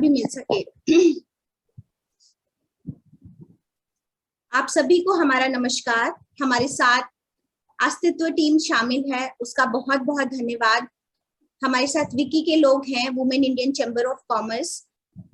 भी मिल सके। आप सभी को हमारा नमस्कार। हमारे साथ अस्तित्व टीम शामिल है, उसका बहुत बहुत धन्यवाद। हमारे साथ विकी के लोग हैं, women Indian chamber of commerce,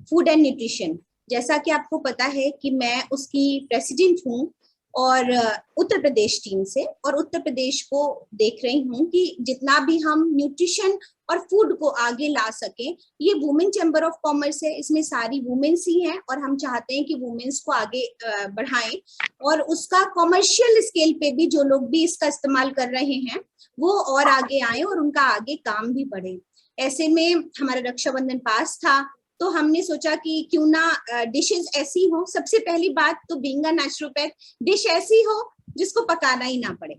food and nutrition. जैसा कि आपको पता है कि मैं उसकी प्रेसिडेंट हूँ और उत्तर प्रदेश टीम से, और उत्तर प्रदेश को देख रही हूँ कि जितना भी हम न्यूट्रिशन और फूड को आगे ला सकें। ये वुमेन चैम्बर ऑफ कॉमर्स है, इसमें सारी वुमेन्स ही हैं और हम चाहते हैं कि वुमेन्स को आगे बढ़ाएं और उसका कॉमर्शियल स्केल पे भी जो लोग भी इसका इस्तेमाल कर रहे हैं वो और आगे आए और उनका आगे काम भी बढ़े। ऐसे में हमारा रक्षाबंधन पास था तो हमने सोचा कि क्यों ना डिशेस ऐसी हो। सबसे पहली बात तो बीइंग अ नेचुरोपैथ, डिश ऐसी हो जिसको पकाना ही ना पड़े,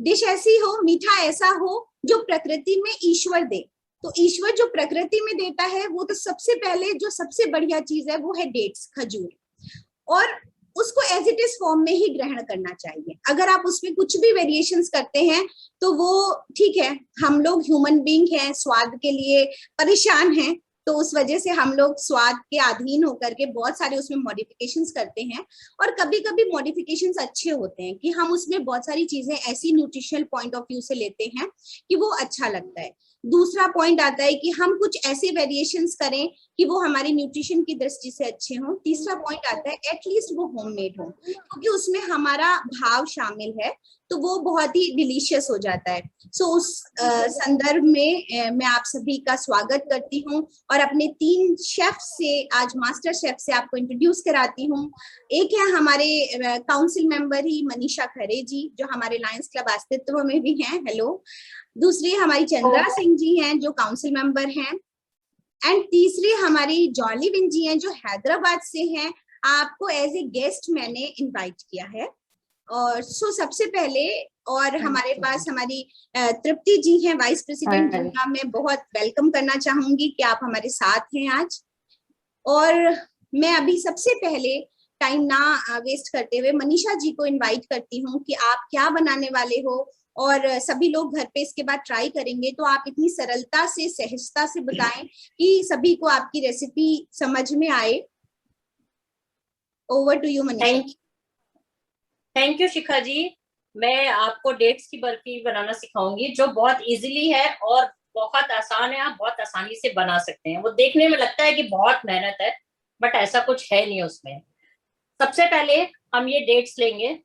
डिश ऐसी हो, मीठा ऐसा हो जो प्रकृति में ईश्वर दे। तो ईश्वर जो प्रकृति में देता है वो तो सबसे पहले जो सबसे बढ़िया चीज है वो है डेट्स, खजूर, और उसको एज इट इज फॉर्म में ही ग्रहण करना चाहिए। अगर आप उसमें कुछ भी वेरिएशंस करते हैं तो वो ठीक है, हम लोग ह्यूमन बीइंग हैं, स्वाद के लिए परेशान हैं, तो उस वजह से हम लोग स्वाद के अधीन होकर के बहुत सारे उसमें मॉडिफिकेशंस करते हैं। और कभी कभी मॉडिफिकेशंस अच्छे होते हैं कि हम उसमें बहुत सारी चीजें ऐसी न्यूट्रिशनल पॉइंट ऑफ व्यू से लेते हैं कि वो अच्छा लगता है। दूसरा पॉइंट आता है कि हम कुछ ऐसे वेरिएशंस करें कि वो हमारी न्यूट्रिशन की दृष्टि से अच्छे हों। तीसरा पॉइंट आता है एटलीस्ट वो होममेड हो, क्योंकि उसमें हमारा भाव शामिल है तो वो बहुत ही डिलीशियस हो जाता है। सो उस संदर्भ में मैं आप सभी का स्वागत करती हूँ और अपने 3 शेफ से, आज मास्टर शेफ से आपको इंट्रोड्यूस कराती हूँ। एक है हमारे काउंसिल मेंबर ही मनीषा खरे जी, जो हमारे लायंस क्लब अस्तित्व में भी हैं, हेलो। दूसरी हमारी चंद्रा सिंह जी हैं जो काउंसिल मेंबर हैं, एंड तीसरी हमारी जॉली विन जी हैं जो हैदराबाद से हैं। आपको एज ए गेस्ट मैंने इनवाइट किया है। और सबसे पहले और हमारे पास हमारी तृप्ति जी हैं वाइस प्रेसिडेंट, जिनका मैं बहुत वेलकम करना चाहूंगी कि आप हमारे साथ हैं आज। और मैं अभी सबसे पहले टाइम ना वेस्ट करते हुए मनीषा जी को इनवाइट करती हूँ कि आप क्या बनाने वाले हो, और सभी लोग घर पे इसके बाद ट्राई करेंगे तो आप इतनी सरलता से, सहजता से बताएं कि सभी को आपकी रेसिपी समझ में आए। Over to you Manisha. Thank you Shikha ji. मैं आपको डेट्स की बर्फी बनाना सिखाऊंगी जो बहुत इजीली है और बहुत आसान है, आप बहुत आसानी से बना सकते हैं। वो देखने में लगता है कि बहुत मेहनत है, बट ऐसा कुछ है नहीं उसमें। सबसे पहले हम ये डेट्स लेंगे,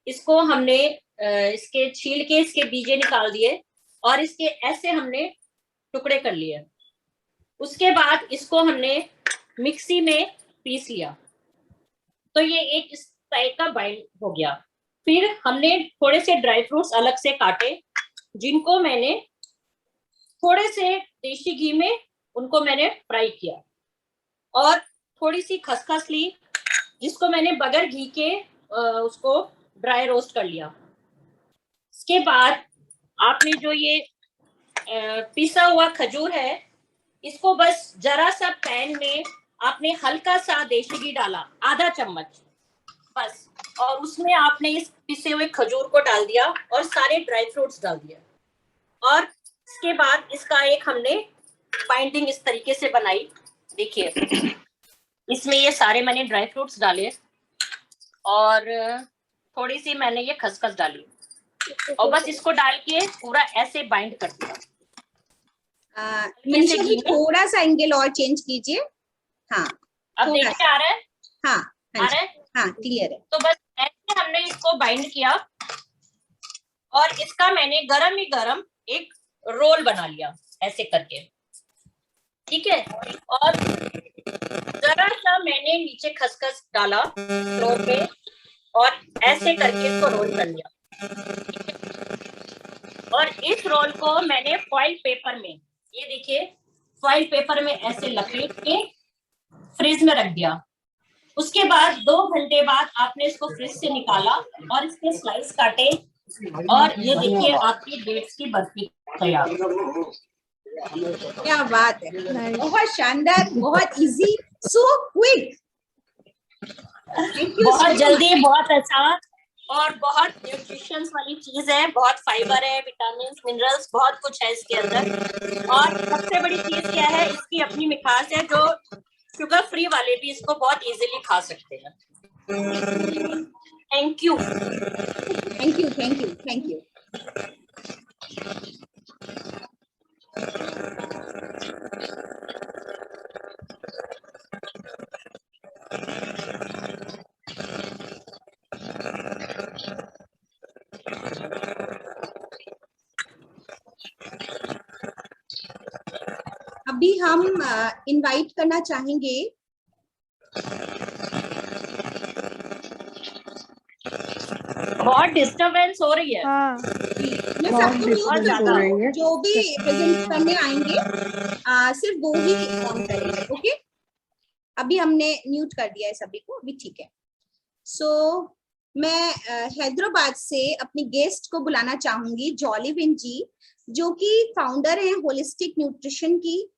इसको हमने इसके छील के इसके बीजे निकाल दिए और इसके ऐसे हमने टुकड़े कर लिए। उसके बाद इसको हमने मिक्सी में पीस लिया, तो ये एक इस टाइप का बाइंड हो गया। फिर हमने थोड़े से ड्राई फ्रूट्स अलग से काटे, जिनको मैंने थोड़े से देसी घी में उनको मैंने फ्राई किया, और थोड़ी सी खसखस ली जिसको मैंने बगैर घी के उसको ड्राई रोस्ट कर लिया। इसके बाद आपने जो ये पिसा हुआ खजूर है, इसको बस जरा सा पैन में आपने हल्का सा देसी घी डाला, आधा चम्मच बस, और उसमें आपने इस पिसे हुए खजूर को डाल दिया और सारे ड्राई फ्रूट्स डाल दिया। और इसके बाद इसका एक हमने बाइंडिंग इस तरीके से बनाई। देखिए इसमें ये सारे मैंने ड्राई फ्रूट्स डाले और थोड़ी सी मैंने ये खसखस डाली, और बस इसको डाल के पूरा ऐसे बाइंड कर दिया। मनीषा जी थोड़ा सा एंगल और चेंज कीजिए। हाँ, अब देखिए आ रहा है? हाँ, आ रहा है? हाँ, क्लियर है। तो बस ऐसे हमने इसको बाइंड किया और इसका मैंने गरम ही गरम एक रोल बना लिया ऐसे करके, ठीक है। और जरा सा मैंने नीचे खसखस डाला रोल पे और ऐसे करके इसको रोल कर लिया। और इस रोल को मैंने फॉइल पेपर में, ये देखिए फॉइल पेपर में ऐसे लपेट के फ्रिज में रख दिया। उसके बाद 2 घंटे बाद आपने इसको फ्रिज से निकाला और इसके स्लाइस काटे, और ये देखिए आपकी डेट्स की बर्फी तैयार। क्या बात है, बहुत शानदार, बहुत इजी, सो क्विक। बहुत जल्दी, बहुत आसान और बहुत न्यूट्रिशंस वाली चीज है, बहुत फाइबर है, विटामिन मिनरल्स बहुत कुछ है इसके अंदर। और सबसे बड़ी चीज क्या है, इसकी अपनी मिठास है, जो शुगर फ्री वाले भी इसको बहुत इजीली खा सकते हैं। Thank you. Thank you, thank you, thank you. अभी हम इनवाइट करना चाहेंगे बहुत डिस्टरबेंस हो रही है। हाँ, मैं बहुत सबको म्यूट डिस्टर्ब करती हो हूँ, रही है। जो भी प्रेजेंट करने आएंगे सिर्फ वो ही ऑन करेंगे। ओके, अभी हमने म्यूट कर दिया है सभी को, अभी ठीक है। सो मैं हैदराबाद से अपनी गेस्ट को बुलाना चाहूंगी, जॉलीविन जी, जो कि फाउंडर हैं होलिस्टिक न्यूट्रिशन की,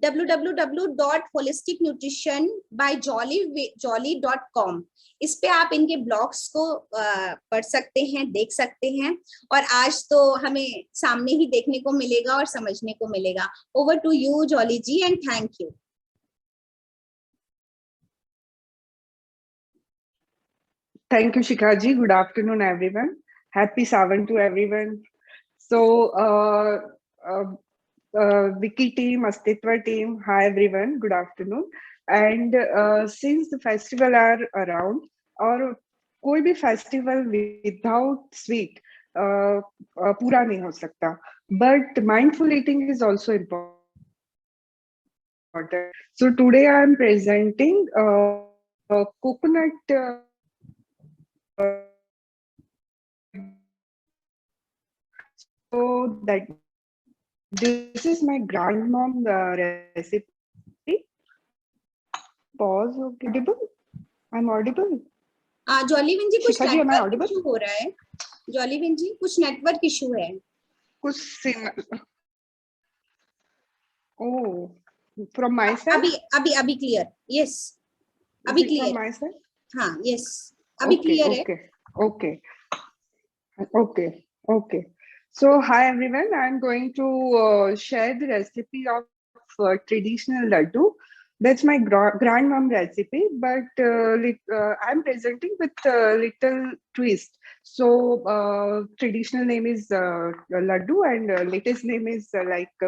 www.holisticnutritionbyjolly.com। इस पे आप इनके ब्लॉग्स को पढ़ सकते हैं, देख सकते हैं, और आज तो हमें सामने ही देखने को मिलेगा और समझने को मिलेगा। Over to you Jolly ji, and thank you. Thank you, Shikha ji. Good afternoon, everyone. Happy Savan to everyone. So, Wiki team, Astitva team, hi everyone. Good afternoon. And since the festival are around, और कोई भी festival without sweet पूरा नहीं हो सकता. But mindful eating is also important. So today I am presenting coconut. So that this is my grandmom recipe. Pause. Audible? I'm audible. जॉलीविन जी, कुछ शिखा जी, am I network audible? Issue हो रहा है। जॉलीविन जी, कुछ network issue है। कुछ oh, from my side. अभी clear. Yes, अभी clear. From my side. हाँ, यस, अभी क्लियर है। Okay. So hi everyone. I'm going to share the recipe of traditional laddu. That's my grandmom recipe, but I'm presenting with a little twist. So traditional name is laddu, and latest name is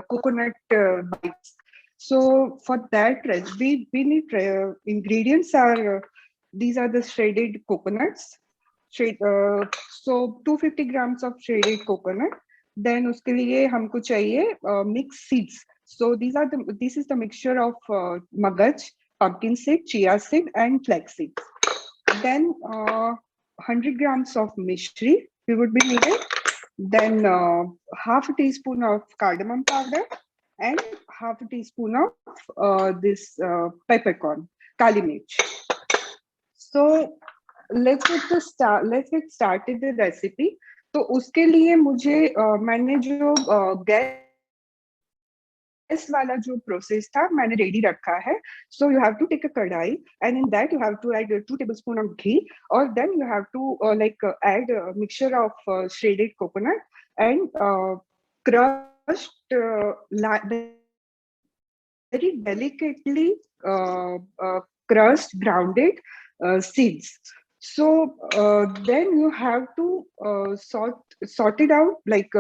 coconut bites. So for that recipe, we need ingredients are these are the shredded coconuts. So 250 grams of shredded coconut. Then उसके लिए हमको चाहिए mixed seeds. So this is the mixture of magaj, pumpkin seed, chia seed, and flax seed. Then 100 grams of mishri we would be needed. Then half a teaspoon of cardamom powder and half a teaspoon of this peppercorn, kali mirch. So let's get started the recipe. तो उसके लिए मुझे मैंने जो gas वाला जो process था मैंने रेडी रखा है. So you have to take a kadai, and in that you have to add 2 tablespoons of ghee, or then you have to add a mixture of shredded coconut and crushed very delicately crushed grounded seeds. So then you have to sort it out, like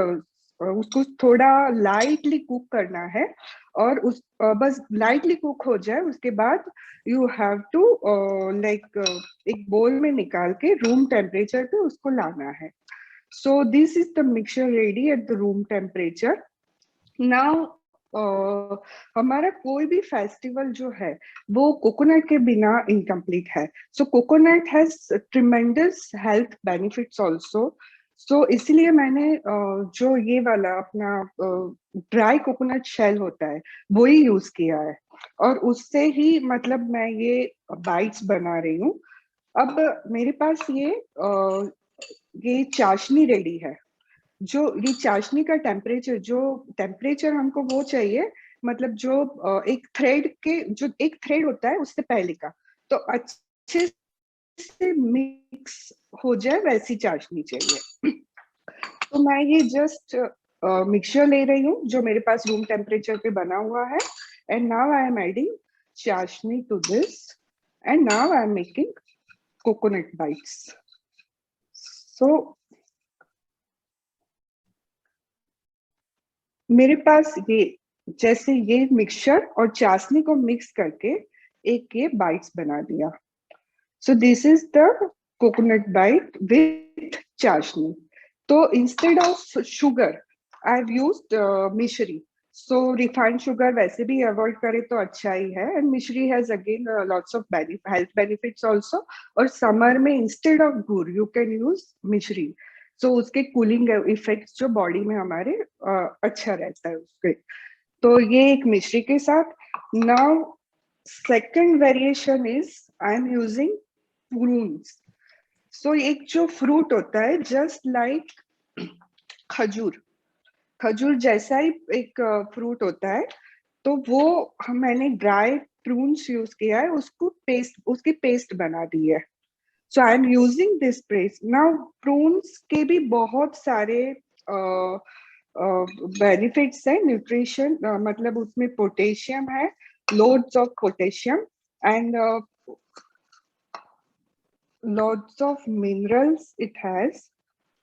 उसको थोड़ा lightly cook करना है, और उस बस lightly cook हो जाए उसके बाद यू हैव टू एक बोल में निकाल के रूम टेम्परेचर पे उसको लाना है. सो this is the mixture ready at the room temperature. Now हमारा कोई भी फेस्टिवल जो है वो कोकोनट के बिना इनकम्प्लीट है. So coconut has tremendous health benefits also. So इसलिए मैंने जो ये वाला अपना ड्राई कोकोनट शेल होता है वो ही यूज किया है, और उससे ही मतलब मैं ये बाइट्स बना रही हूँ. अब मेरे पास ये चाशनी रेडी है. जो ये चाशनी का टेम्परेचर हमको वो चाहिए, मतलब जो एक थ्रेड होता है उससे पहले का, तो अच्छे से मिक्स हो जाए वैसी चाशनी चाहिए। तो मैं ये जस्ट मिक्सचर ले रही हूँ जो मेरे पास रूम टेम्परेचर पे बना हुआ है, and now I am adding chashni to this, and now I am making coconut bites. So मेरे पास ये जैसे ये मिक्सचर और चाशनी को मिक्स करके एक ये बाइट्स बना दिया। So this is the coconut bite with chashni. तो instead of sugar I have used mishri. So refined sugar वैसे भी अवॉइड करे तो अच्छा ही है, एंड मिश्री has again lots of health benefits also. और समर में इंस्टेड ऑफ गुड़ यू कैन यूज मिश्री। सो उसके कूलिंग इफेक्ट्स जो बॉडी में हमारे अच्छा रहता है उसके। तो ये एक मिश्री के साथ। Now second variation is I am using prunes. So एक जो फ्रूट होता है जस्ट लाइक खजूर, खजूर जैसा ही एक फ्रूट होता है, तो वो मैंने ड्राई प्रून्स यूज किया है, उसको पेस्ट, उसकी पेस्ट बना दी है। So I am using this paste. Now prunes के भी बहुत सारे बेनिफिट्स है, न्यूट्रिशन मतलब उसमें पोटेशियम है, loads of potassium, and lots of minerals it has।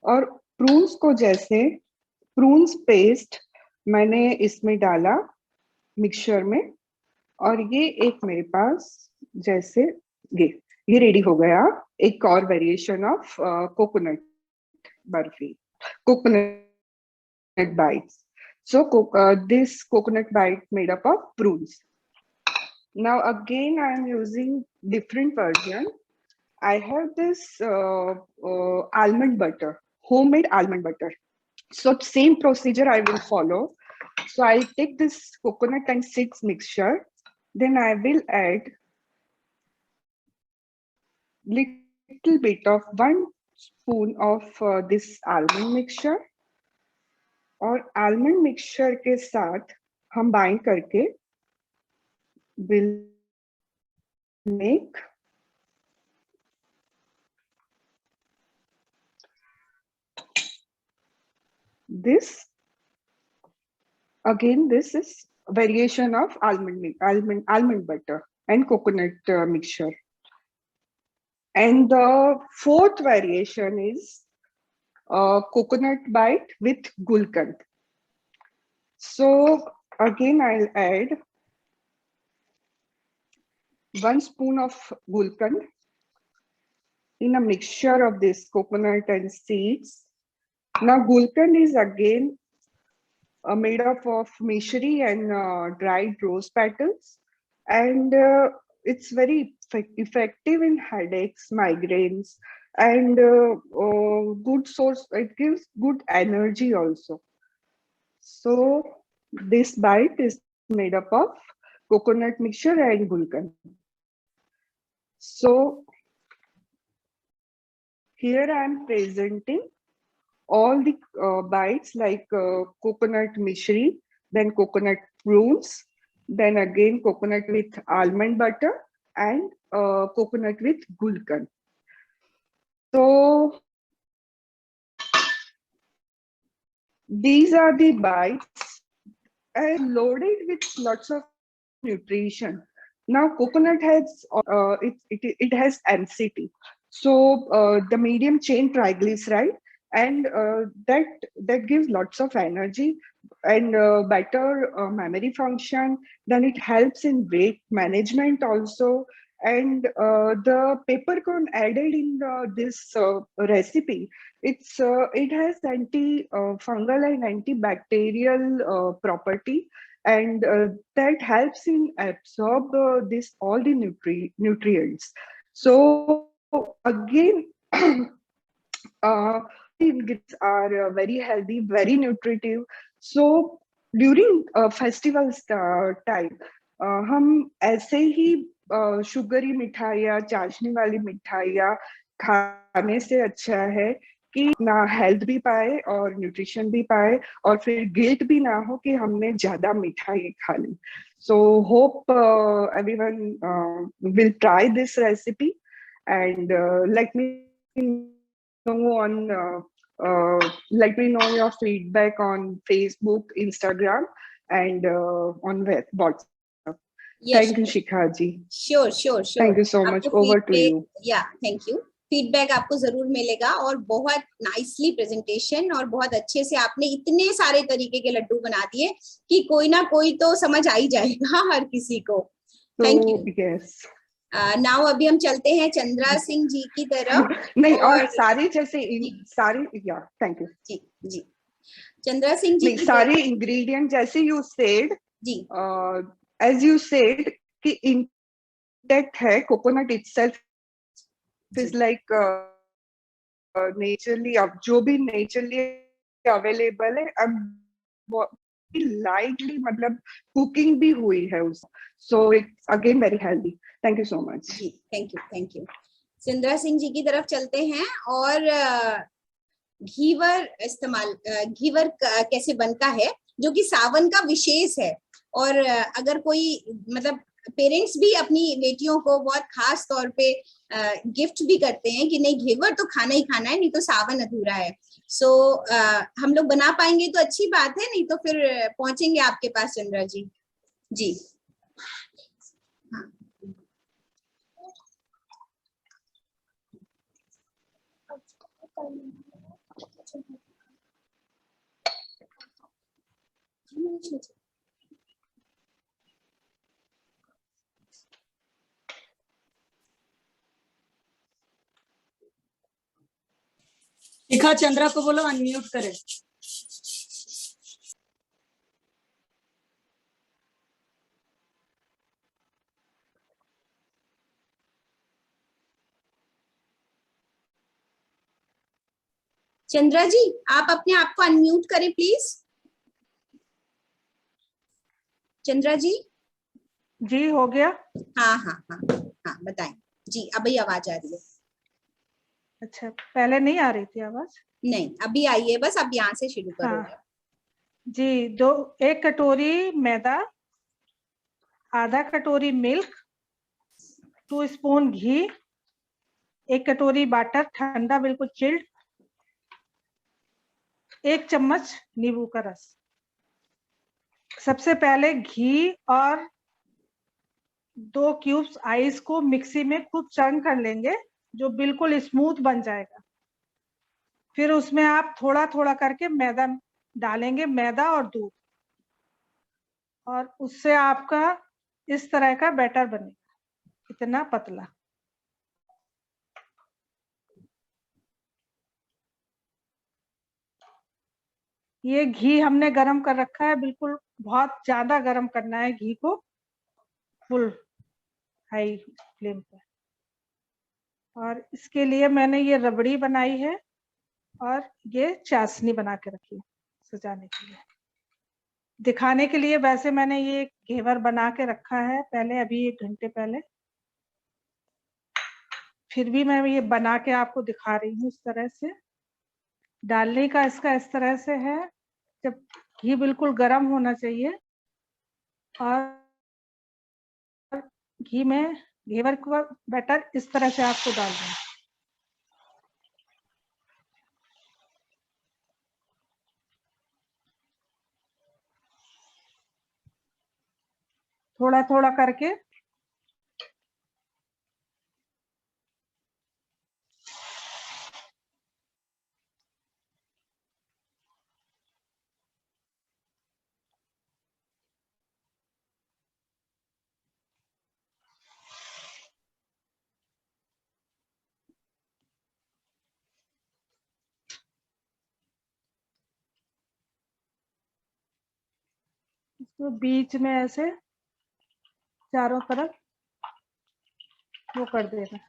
और प्रून्स को जैसे प्रून्स पेस्ट मैंने इसमें डाला मिक्सचर में, और ये एक मेरे पास जैसे ये रेडी हो गया एक और variation of coconut barfi, coconut bytes. So this coconut bite made up of prunes. Now again I am using different version. I have this almond butter, homemade almond butter. So same procedure I will follow. So I'll take this coconut and seeds mixture. Then I will add little bit of 1 spoon of this almond mixture. और almond mixture के साथ हम bind करके will make this. Again, this is variation of almond butter and coconut mixture. And the fourth variation is coconut bite with gulkand. So again, I'll add 1 spoon of gulkand in a mixture of this coconut and seeds. Now gulkand is again made up of mishri and dried rose petals, and it's very effective in headaches, migraines, and good source. It gives good energy also. So this bite is made up of coconut mixture and gulkand. So here I am presenting all the bites like coconut mishri, then coconut prunes, then again coconut with almond butter, and coconut with gulkand. So these are the bites and loaded with lots of nutrition. Now coconut has it has MCT, so the medium chain triglyceride, and that gives lots of energy and better memory function. Then it helps in weight management also. And the peppercorn added in this recipe, it has anti-fungal and antibacterial property, and that helps in absorb this all the nutrients. So again, ingredients are very healthy, very nutritive. So during festivals time, हम ऐसे ही sugary मिठाइयाँ, चाशनी वाली मिठाइयाँ खाने से अच्छा है कि ना हेल्थ भी पाए और न्यूट्रिशन भी पाए, और फिर गिल्ट भी ना हो कि हमने ज्यादा मिठाई खा ली. So hope everyone will try this recipe. and let me know your feedback on Facebook, Instagram, and on WhatsApp. Yes, Thank you, Shikha ji. Sure sure sure. Thank you so much. Over to you. या thank you. Feedback आपको जरूर मिलेगा, और बहुत nicely presentation, और बहुत अच्छे से आपने इतने सारे तरीके के लड्डू बना दिए कि कोई ना कोई तो समझ आ ही जाएगा हर किसी को। Thank you. यस, नाउ अभी हम चलते हैं चंद्रा सिंह जी की तरफ। नहीं, और सारी जैसे सारी, या थैंक यू जी जी, चंद्रा सिंह जी की सारी इंग्रेडिएंट जैसे यू सेड जी, एज यू सेड कि इंटेक्ट है, coconut itself is like naturally, अब जो भी नेचरली अवेलेबल है, अब लाइटली मतलब कुकिंग भी हुई है उस, so it's again very healthy. Thank you so much जी, thank you thank you. Chandra Singh ji की तरफ चलते हैं, और घीवर इस्तेमाल, घीवर कैसे बनता है, जो कि सावन का विशेष है। और अगर कोई मतलब पेरेंट्स भी अपनी बेटियों को बहुत खास तौर पे गिफ्ट भी करते हैं कि नहीं, घेवर तो खाना ही खाना है, नहीं तो सावन अधूरा है। सो हम लोग बना पाएंगे तो अच्छी बात है, नहीं तो फिर पहुंचेंगे आपके पास चंद्रा जी। जी हाँ। शिखा चंद्रा को बोलो अनम्यूट करे। चंद्रा जी, आप अपने आप को अनम्यूट करें प्लीज। चंद्रा जी। जी हो गया। हाँ हाँ हाँ हाँ, बताएं जी, अभी आवाज आ रही है। अच्छा, पहले नहीं आ रही थी आवाज? नहीं, अभी आई है, बस अब यहाँ से शुरू करो। हाँ जी, 1 कटोरी मैदा, आधा कटोरी मिल्क, 2 स्पून घी, 1 कटोरी बटर ठंडा बिल्कुल चिल्ड, 1 चम्मच नींबू का रस। सबसे पहले घी और 2 क्यूब्स आइस को मिक्सी में खूब चर्न कर लेंगे, जो बिल्कुल स्मूथ बन जाएगा। फिर उसमें आप थोड़ा थोड़ा करके मैदा डालेंगे, मैदा और दूध, और उससे आपका इस तरह का बैटर बनेगा, इतना पतला। ये घी हमने गरम कर रखा है, बिल्कुल बहुत ज्यादा गरम करना है घी को, फुल हाई फ्लेम पे। और इसके लिए मैंने ये रबड़ी बनाई है, और ये चाशनी बना के रखी है सजाने के लिए, दिखाने के लिए। वैसे मैंने ये घेवर बना के रखा है पहले, अभी 1 घंटे पहले, फिर भी मैं ये बना के आपको दिखा रही हूँ। इस तरह से डालने का इसका इस तरह से है, जब घी बिल्कुल गर्म होना चाहिए, और घी में घेवर का बैटर इस तरह से आपको डालना है। थोड़ा थोड़ा करके इसको बीच में ऐसे चारों तरफ वो कर देना।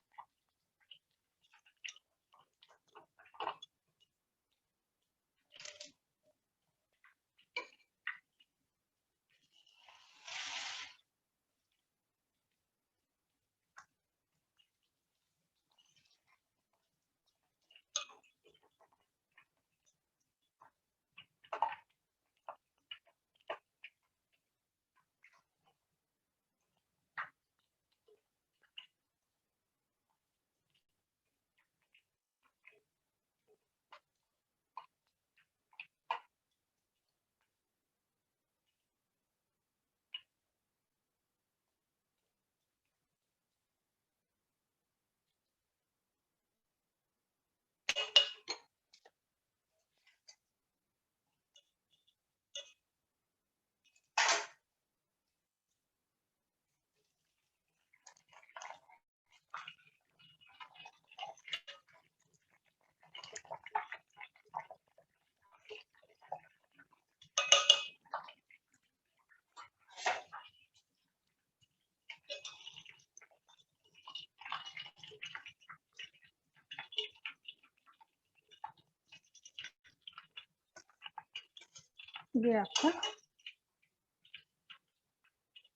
ये आपका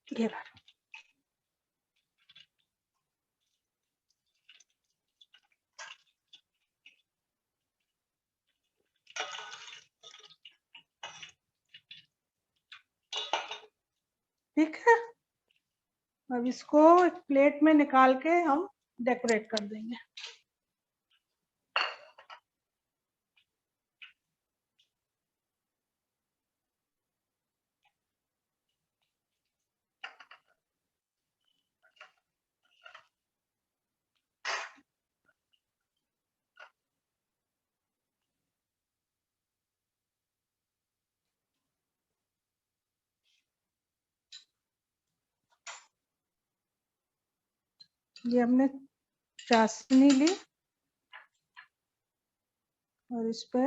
घेवर। ठीक है, अब इसको एक प्लेट में निकाल के हम डेकोरेट कर देंगे। ये हमने चाशनी ली और इस पे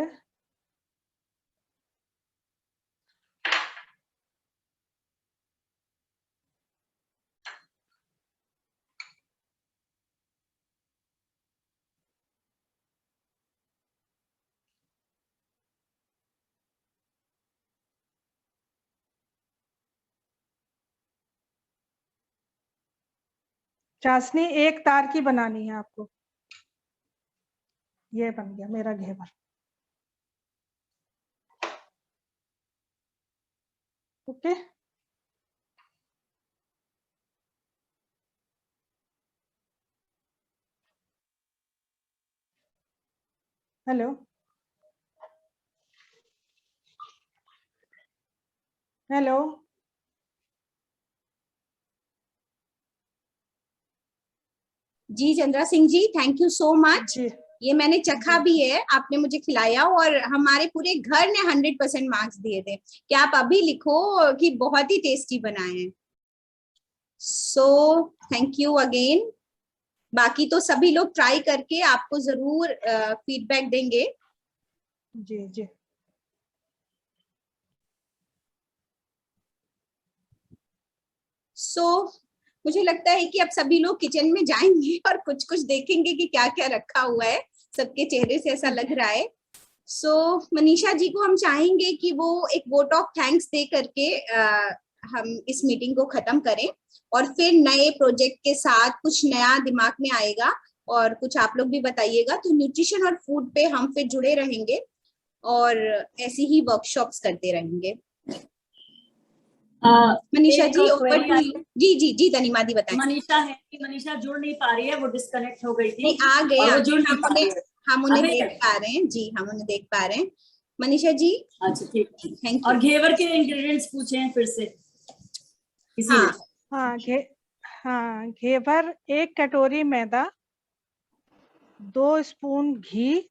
चाशनी एक तार की बनानी है आपको। ये बन गया मेरा घेवर। ओके, हेलो, हेलो, जी Chandra Singh ji, thank you so much. जी ये मैंने चखा भी है, आपने मुझे खिलाया और हमारे पूरे घर ने 100% मार्क्स दिए थे कि आप अभी लिखो कि बहुत ही टेस्टी बनाए हैं। So thank you again. बाकी तो सभी लोग ट्राई करके आपको जरूर फीडबैक देंगे। जी जी। सो मुझे लगता है कि अब सभी लोग किचन में जाएंगे और कुछ कुछ देखेंगे कि क्या क्या रखा हुआ है। सबके चेहरे से ऐसा लग रहा है। सो मनीषा जी को हम चाहेंगे कि वो एक वोट ऑफ थैंक्स दे करके हम इस मीटिंग को खत्म करें और फिर नए प्रोजेक्ट के साथ कुछ नया दिमाग में आएगा और कुछ आप लोग भी बताइएगा। तो न्यूट्रिशन और फूड पे हम फिर जुड़े रहेंगे और ऐसी ही वर्कशॉप्स करते रहेंगे। Manisha ji over to you. जी जी जी तनिमा दी बताएं। मनीषा है कि मनीषा जुड़ नहीं पा रही है, वो डिस्कनेक्ट हो गई थी। नहीं, आ गए, और वो जुड़ नहीं पा रही है। हम उन्हें देख पा रहे हैं। जी हम उन्हें देख पा रहे हैं। मनीषा जी अच्छा ठीक, थैंक यू। और घेवर के इंग्रेडिएंट्स पूछे हैं फिर से किसी हाँ ने? हाँ, घेवर 1 कटोरी मैदा, 2 स्पून घी,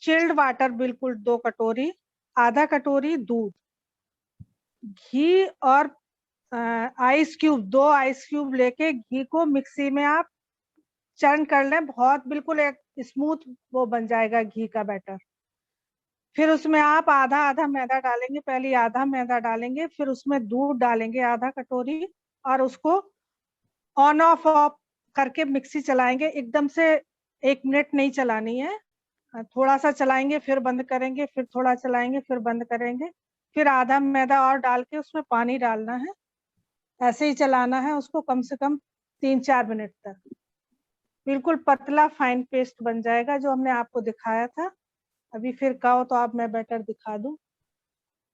चिल्ड वाटर बिल्कुल 2 कटोरी, आधा कटोरी दूध, घी और आइस क्यूब 2 आइस क्यूब लेके घी को मिक्सी में आप चर्न कर लें। बहुत बिल्कुल एक स्मूथ वो बन जाएगा घी का बैटर। फिर उसमें आप आधा आधा मैदा डालेंगे, पहले आधा मैदा डालेंगे, फिर उसमें दूध डालेंगे आधा कटोरी और उसको ऑन ऑफ करके मिक्सी चलाएंगे। एकदम से 1 मिनट नहीं चलानी है, थोड़ा सा चलाएंगे फिर बंद करेंगे, फिर थोड़ा चलाएंगे फिर बंद करेंगे, फिर आधा मैदा और डाल के उसमें पानी डालना है। ऐसे ही चलाना है उसको कम से कम 3-4 मिनट तक। बिल्कुल पतला फाइन पेस्ट बन जाएगा जो हमने आपको दिखाया था। अभी फिर कहो तो आप मैं बैटर दिखा दूं।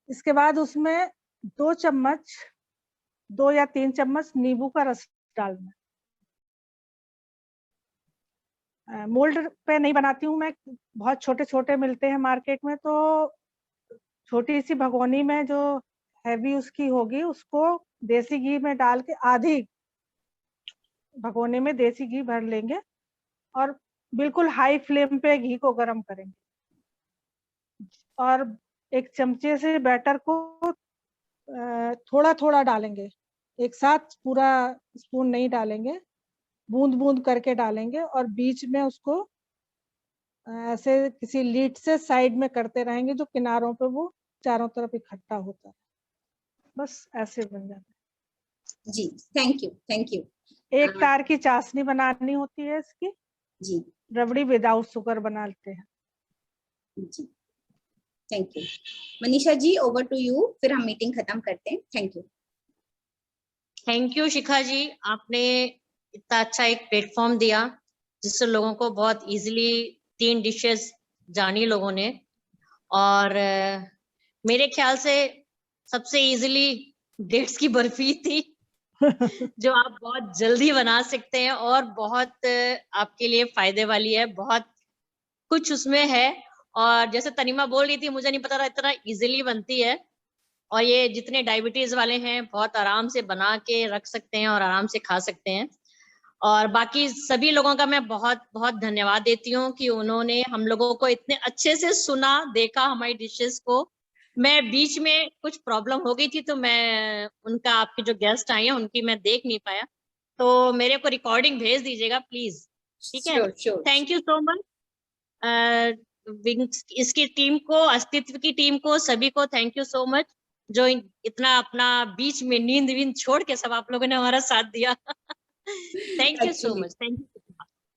इसके बाद उसमें 2 चम्मच 2 या 3 चम्मच नींबू का रस डालना। मोल्ड पे नहीं बनाती हूँ मैं, बहुत छोटे छोटे मिलते हैं मार्केट में, तो छोटी सी भगोनी में जो हैवी उसकी होगी उसको देसी घी में डाल के आधी भगोने में देसी घी भर लेंगे और बिल्कुल हाई फ्लेम पे घी को गर्म करेंगे और एक चमचे से बैटर को थोड़ा थोड़ा डालेंगे, एक साथ पूरा स्पून नहीं डालेंगे, बूंद बूंद करके डालेंगे और बीच में उसको ऐसे किसी लीड से साइड में करते रहेंगे जो किनारों पे वो चारों तरफ इकट्ठा होता है। बस ऐसे बन जाता है। जी थैंक यू थैंक यू। एक तार की चाशनी बनानी होती है इसकी। जी रबड़ी विदाउट शुगर बनाते हैं। जी thank you. Manisha ji, over to you, फिर हम मीटिंग खत्म करते हैं। Thank you. Thank you Shikha ji, आपने इतना अच्छा एक प्लेटफॉर्म दिया जिससे लोगों को बहुत इजीली 3 डिशेस जानी लोगों ने। और मेरे ख्याल से सबसे इजीली डेट्स की बर्फी थी जो आप बहुत जल्दी बना सकते हैं और बहुत आपके लिए फायदे वाली है, बहुत कुछ उसमें है। और जैसे तनीमा बोल रही थी, मुझे नहीं पता था इतना इजीली बनती है। और ये जितने डायबिटीज वाले हैं बहुत आराम से बना के रख सकते हैं और आराम से खा सकते हैं। और बाकी सभी लोगों का मैं बहुत बहुत धन्यवाद देती हूँ कि उन्होंने हम लोगों को इतने अच्छे से सुना, देखा हमारी डिशेस को। मैं बीच में कुछ प्रॉब्लम हो गई थी तो मैं उनका, आपके जो गेस्ट आए हैं उनकी मैं देख नहीं पाया, तो मेरे को रिकॉर्डिंग भेज दीजिएगा प्लीज, ठीक है? Sure sure. Thank you so much इसकी टीम को, अस्तित्व की टीम को, सभी को थैंक यू सो मच जो इतना अपना बीच में नींद वींद छोड़ के सब आप लोगों ने हमारा साथ दिया। Thank you so much, thank you.